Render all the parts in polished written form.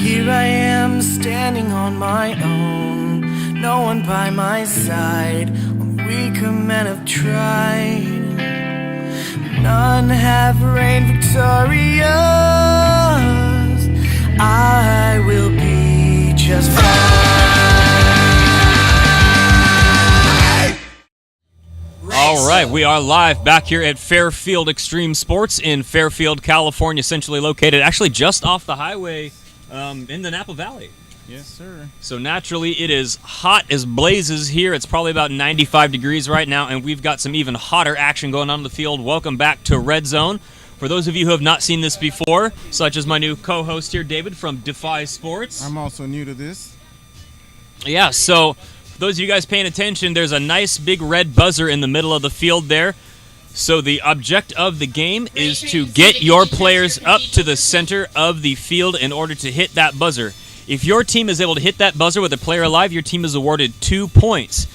Here I am standing on my own, no one by my side. Only weaker men have tried, none have reigned victorious. I will be just fine. All right, we are live back here at Fairfield Extreme Sports in Fairfield, California, centrally located, actually just off the highway in the Napa Valley. Yes, sir. So naturally, it is hot as blazes here. It's probably about 95 degrees right now, and we've got some even hotter action going on in the field. Welcome back to Redzone. For those of you who have not seen this before, such as my new co-host here, David from Defy Sports. I'm also new to this. Yeah, so for those of you guys paying attention, there's a nice big red buzzer in the middle of the field there. So the object of the game is to get your players up to the center of the field in order to hit that buzzer. If your team is able to hit that buzzer with a player alive, your team is awarded 2 points.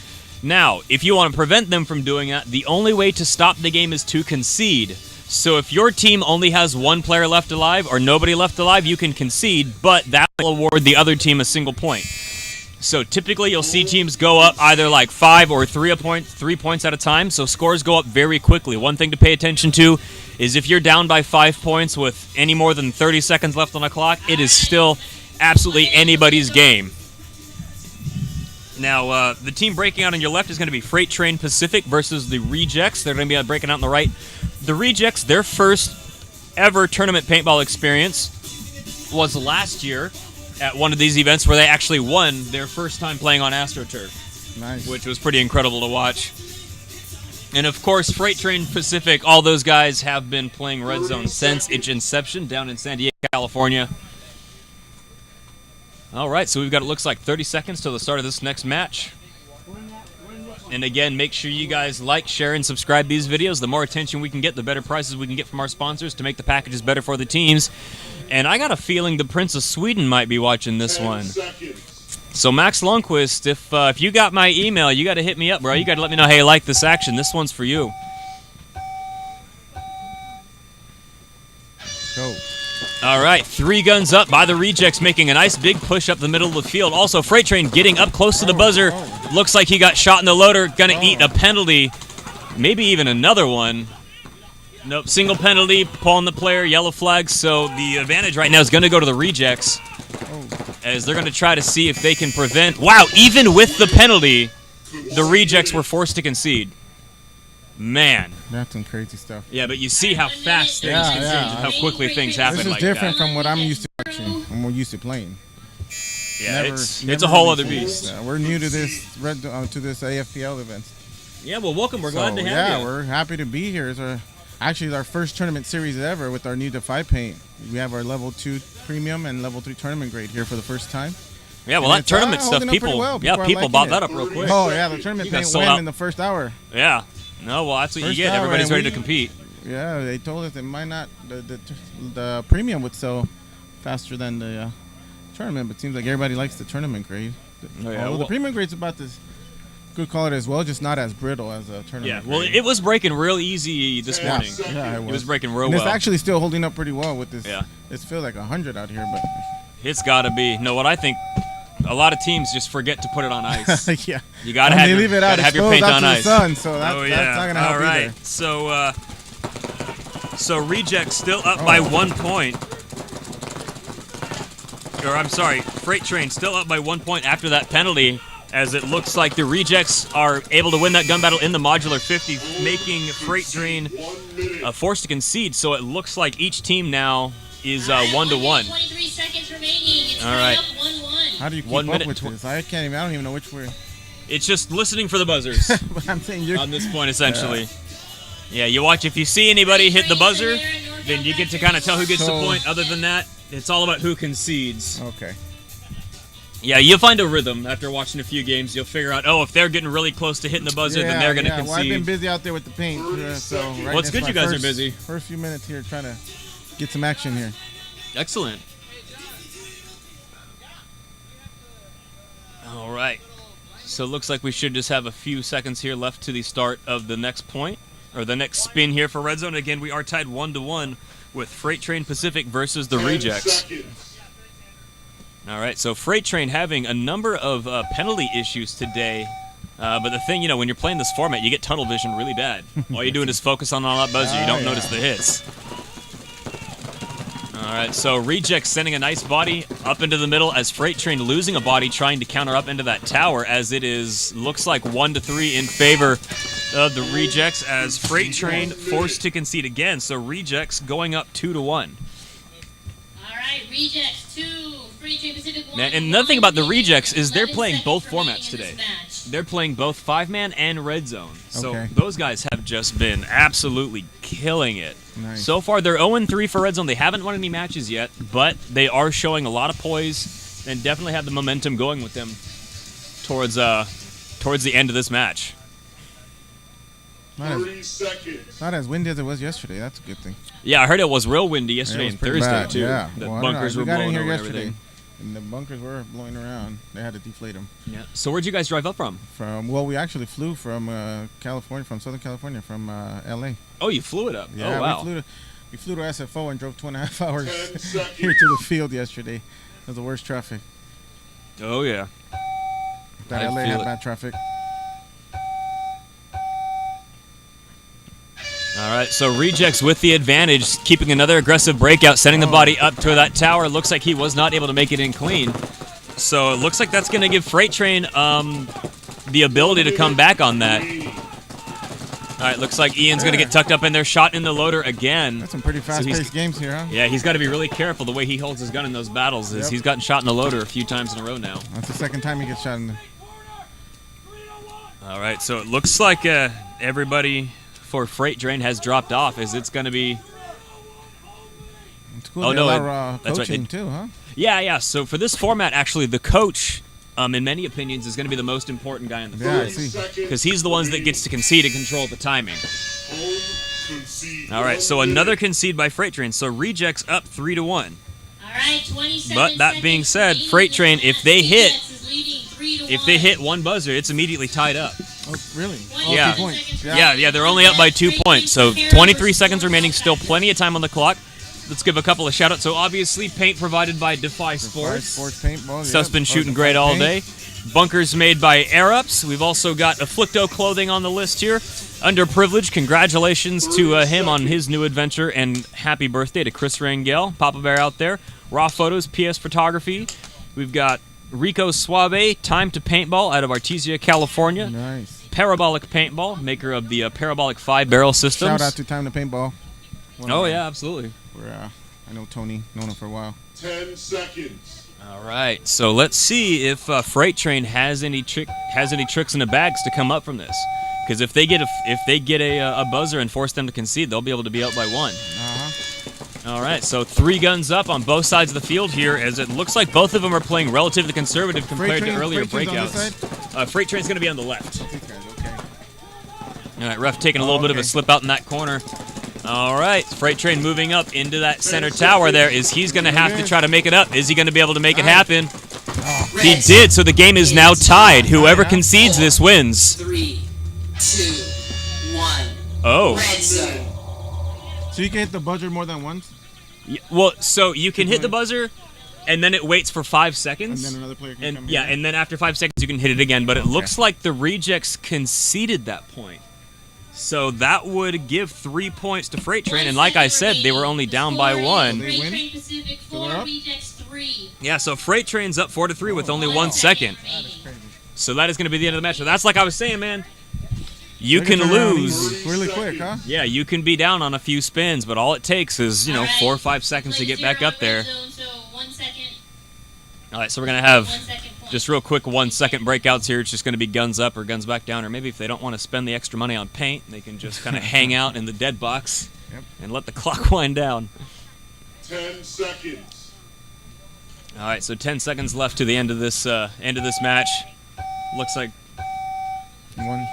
Now, if you want to prevent them from doing that, the only way to stop the game is to concede. So if your team only has one player left alive or nobody left alive, you can concede, but that will award the other team a single point. So typically you'll see teams go up either like 5 or 3 points at a time, so scores go up very quickly. One thing to pay attention to is if you're down by 5 points with any more than 30 seconds left on the clock, it is still absolutely anybody's game. Now, the team breaking out on your left is going to be Freight Train Pacific versus the Rejexx. They're going to be breaking out on the right. The Rejexx, their first ever tournament paintball experience was last year at one of these events where they actually won their first time playing on AstroTurf. Nice. Which was pretty incredible to watch. And of course, Freight Train Pacific, all those guys have been playing Redzone since its inception down in San Diego, California. All right, so we've got, it looks like 30 seconds till the start of this next match. And again, make sure you guys like, share, and subscribe these videos. The more attention we can get, the better prices we can get from our sponsors to make the packages better for the teams. And I got a feeling the Prince of Sweden might be watching this one. So Max Lundqvist, if you got my email, you got to hit me up, bro. You got to let me know how you like this action. This one's for you. Go. All right, 3 guns up by the Rejexx, making a nice big push up the middle of the field. Also, Freight Train getting up close to the buzzer. Looks like he got shot in the loader. Gonna eat a penalty, maybe even another one. Nope, single penalty, pulling the player, yellow flag. So the advantage right now is going to go to the Rejexx, as they're going to try to see if they can prevent. Wow, even with the penalty, the Rejexx were forced to concede. Man. That's some crazy stuff. Yeah, but you see how fast things can change and how quickly things happen This is like different that. from what I'm used to watching. I'm more used to playing. Yeah, it's a whole other beast. We're new to this to this AFPL event. Yeah, well, welcome. We're glad to have you. Yeah, we're happy to be here. It's actually our first tournament series ever with our new Defy paint. We have our level 2 premium and level 3 tournament grade here for the first time. Yeah, well, that tournament stuff, people bought that up real quick. Oh yeah, the tournament paint went in the first hour. Yeah. No, well, that's what you get. Everybody's ready to compete. Yeah, they told us it might not, the premium would sell faster than the tournament, but it seems like everybody likes the tournament grade. The premium grade's about this good quality as well, just not as brittle as a tournament. Yeah, well, it was breaking real easy this morning. Yeah, it was breaking real and well. It's actually still holding up pretty well with this. Yeah. It feels like 100 out here, but it's got to be. No, what I think, a lot of teams just forget to put it on ice. Yeah. You got to have leave it out, have your paint on ice. The sun, so that's not going to help All right. either. So Rejexx still up by 1 point. Or I'm sorry, Freight Train still up by 1 point after that penalty, as it looks like the Rejexx are able to win that gun battle in the modular 50, making Freight Train forced to concede. So it looks like each team now is 1-1. 23 seconds remaining. All right. How do you keep 1 up minute with this? I don't even know which way. It's just listening for the buzzers. But I'm saying on this point, essentially. Yeah, you watch. If you see anybody hit the buzzer, then you get to kind of tell who gets the point. Other than that, it's all about who concedes. Okay. Yeah, you'll find a rhythm after watching a few games. You'll figure out, if they're getting really close to hitting the buzzer, then they're going to concede. Well, I've been busy out there with the paint. Well, it's good you guys are busy. First few minutes here trying to get some action here. Excellent. All right. So it looks like we should just have a few seconds here left to the start of the next point, or the next spin here for Redzone. Again, we are tied 1-1 with Freight Train Pacific versus the Rejexx. All right, so Freight Train having a number of penalty issues today. But the thing, when you're playing this format, you get tunnel vision really bad. All you're doing is focus on all that buzzer. You don't notice the hits. All right, so Rejexx sending a nice body up into the middle as Freight Train losing a body trying to counter up into that tower as it looks like 1-3 in favor of the Rejexx as Freight Train forced to concede again. So Rejexx going up 2-1. All right, Rejexx 2, Freight Train Pacific 1. And another thing about the Rejexx is they're playing both formats today. They're playing both 5-man and Redzone. So those guys have just been absolutely killing it. Nice. So far, they're 0-3 for Redzone. They haven't won any matches yet, but they are showing a lot of poise and definitely have the momentum going with them towards the end of this match. 30 seconds. Not as windy as it was yesterday. That's a good thing. Yeah, I heard it was real windy yesterday and Thursday, bad, too. Yeah. The Well, bunkers were blowing over everything. And the bunkers were blowing around. They had to deflate them. Yeah. So where'd you guys drive up from? We actually flew from California, from Southern California, from L.A. Oh, you flew it up? Yeah, oh, wow. we flew to SFO and drove 2.5 hours 10 seconds. here to the field yesterday. It was the worst traffic. Oh, yeah. That I LA feel had it. bad traffic. All right, so Rejexx with the advantage, keeping another aggressive breakout, sending the body up to that tower. Looks like he was not able to make it in clean. So it looks like that's going to give Freight Train the ability to come back on that. All right, looks like Ian's going to get tucked up in there, shot in the loader again. That's some pretty fast-paced games here, huh? Yeah, he's got to be really careful the way he holds his gun in those battles. He's gotten shot in the loader a few times in a row now. That's the second time he gets shot in the... All right, so it looks like everybody for Freight Train has dropped off, as it's going to be... It's cool. That's coaching right. too, huh? Yeah. So for this format, actually, the coach, in many opinions, is going to be the most important guy in the Yeah, I field. see. Because he's the ones that gets to concede and control the timing. All right, so another concede by Freight Train. So Rejexx up 3-1. All right, 27 But that being said, Freight Train, if they hit one buzzer, it's immediately tied up. Oh, really? Yeah. 2 points. Yeah, they're only up by 2 points. So 23 seconds remaining, still plenty of time on the clock. Let's give a couple of shout-outs. So obviously, paint provided by Defy Sports. Sports paintball. Stuff's been shooting great all day. Bunkers made by Air Ups. We've also got Afflicto clothing on the list here. Underprivileged, congratulations to him on his new adventure, and happy birthday to Chris Rangel, Papa Bear out there. Raw Photos, PS Photography. We've got Rico Suave, Time to Paintball out of Artesia, California. Nice. Parabolic Paintball, maker of the Parabolic 5-barrel systems. Shout out to Time to Paintball. Oh, yeah, absolutely. I know Tony, known him for a while. 10 seconds. All right, so let's see if Freight Train has any tricks in the bags to come up from this. Because if they get a buzzer and force them to concede, they'll be able to be out by 1. All right, so 3 guns up on both sides of the field here, as it looks like both of them are playing relatively conservative compared to earlier breakouts. Freight Train's going to be on the left. Okay. All right, ref taking a little bit of a slip out in that corner. All right, Freight Train moving up into that center tower there. He's going to have to try to make it up. Is he going to be able to make it happen? He did, so the game is now tied. Whoever concedes this wins. 3, 2, 1. Oh. Redzone. So you can hit the buzzer more than once? Well, so you can hit the buzzer, and then it waits for 5 seconds. And then another player can come Yeah, in. and then after 5 seconds you can hit it again. But it looks like the Rejexx conceded that point. So that would give 3 points to Freight Train, and like I said, they were only down by 1. They win? Train Pacific 4, they're up? Rejexx 3. Yeah, so Freight Train's up 4-3 with only 1 second. Crazy. So that is going to be the end of the match. So that's like I was saying, man. You They can turn around lose. really quick, huh? Yeah, you can be down on a few spins, but all it takes is, 4 or 5 seconds to get back up there. So 1 second. All right, so we're going to have 1 second point. just real quick 1 second breakouts here. It's just going to be guns up or guns back down, or maybe if they don't want to spend the extra money on paint, they can just kind of hang out in the dead box and let the clock wind down. 10 seconds. All right, so 10 seconds left to the end of this match. Looks like, One.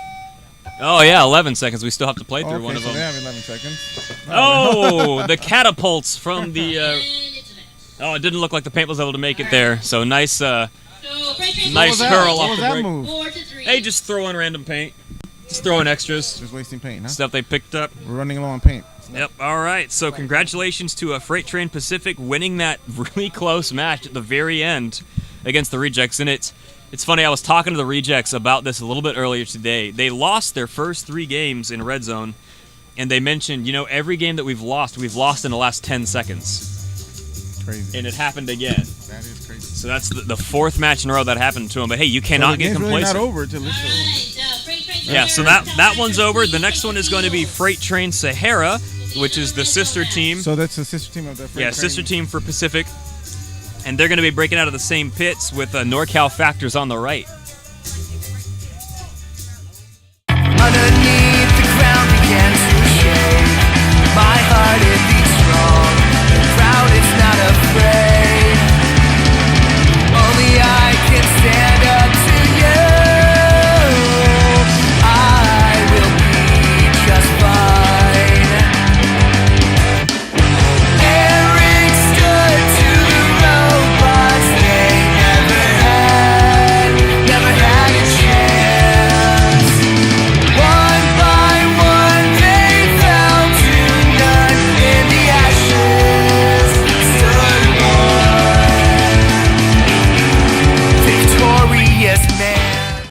oh yeah, 11 seconds. We still have to play through one of so them. they have 11 seconds. Oh, the catapults from the. And it's a match. Oh, it didn't look like the paint was able to make it there. So nice, So Freight Train nice What was that? curl What off was the that break. move? 4-3. Hey, just throw in random paint. Just throw in extras. Just wasting paint, huh? Stuff they picked up. We're running low on paint. Yep. All right. So congratulations to Freight Train Pacific winning that really close match at the very end against the Rejexx. And it's funny. I was talking to the Rejexx about this a little bit earlier today. They lost their first 3 games in Redzone, and they mentioned, every game that we've lost in the last 10 seconds. Crazy. And it happened again. That is crazy. So that's the 4th match in a row that happened to him. But hey, you cannot get complacent. Really not over till it's over. Alright, Freight Train Yeah, so Sahara. that one's over. The next one is going to be Freight Train Sahara, which is the sister team. So that's the sister team of the Freight Train. Sister team for Pacific. And they're going to be breaking out of the same pits with NorCal Factors on the right.